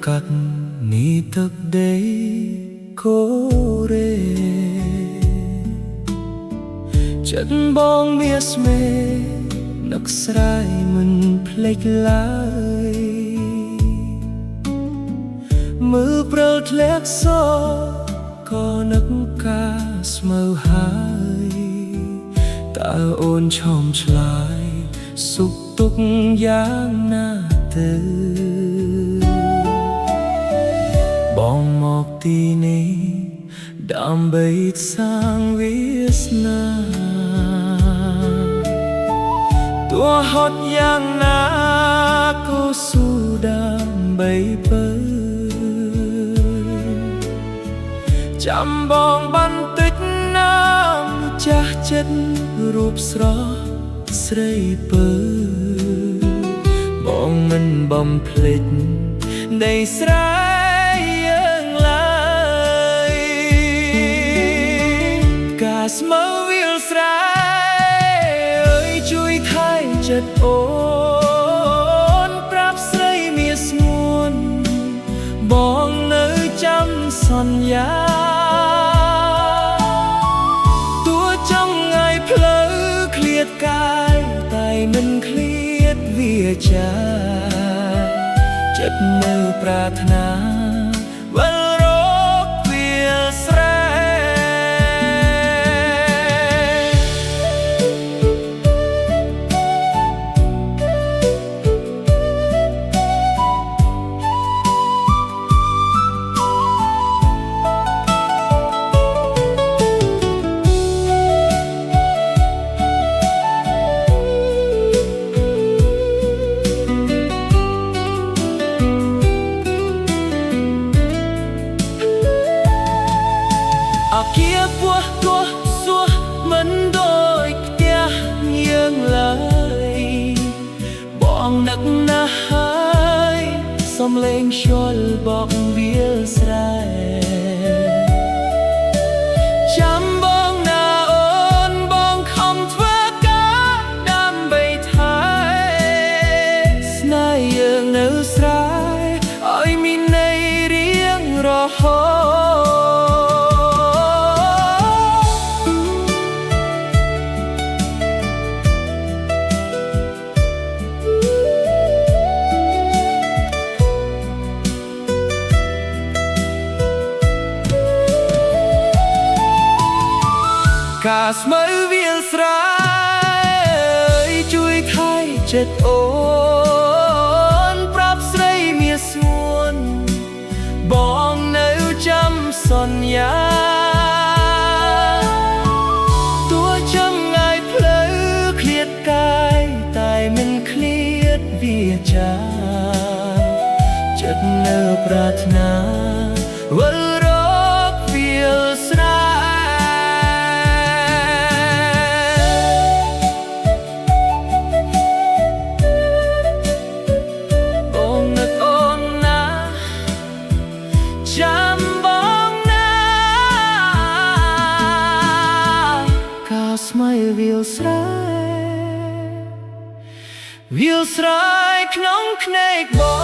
កាត់នេះទឹកដីកូរ៉េចិត្តបងមាសស្មេនឹកស្រ័យមិនភ្លេចឡើយមើលព្រិលធ្លាក់សក៏នឹកការស្មៅហើយតើអូនឈំឆ្លើយសុខទុក្ខយ៉ាងណាទៅបងមកទីនេះដើម្បីសាងវាសនាទោះហត់យ៉ាងណាក៏ស៊ូដើម្បីបើចាំបងបន្តិចណាមចាស់ចិត្តរូបស្រស់ស្រីពើបងមិនបំភ្លេចនៃស្រែយើងឡើយការស្មៅវាលស្រែអើយជួយថែចិត្តអូនប្រាប់ស្រីមាសស្ងួនបងនៅចាំសន្យាទោះចង់ថ្ងៃផ្លូវឃ្លាតកាយតែមិនឃ្លាតវាចាចិត្តនៅប្រាថ្នាវិលរកវាលស្រែអាគារពោះទោះសួរមិនដូចផ្ទះយើងឡើយបងនឹកណាស់ហើយសំឡេងខ្យល់បក់វាលស្រែចាំបងណាអូនបងខំធ្វើការដើម្បីថែស្នេហ៍យើងនៅស្រែឲ្យមានន័យរៀងរហូតការស្មៅវាលស្រែជួយថែចិត្តអូនប្រាប់ស្រីមាសស្ងួនបងនៅចាំសន្យាទោះចាំថ្ងៃផ្លូវឃ្លាតកាយតែមិនឃ្លាតវាចាចិត្តនៅប្រាថ្នាវិលរកវាលស្រែចាំបងណាការស្មៃវាលស្រែក្នុងភ្នែកបង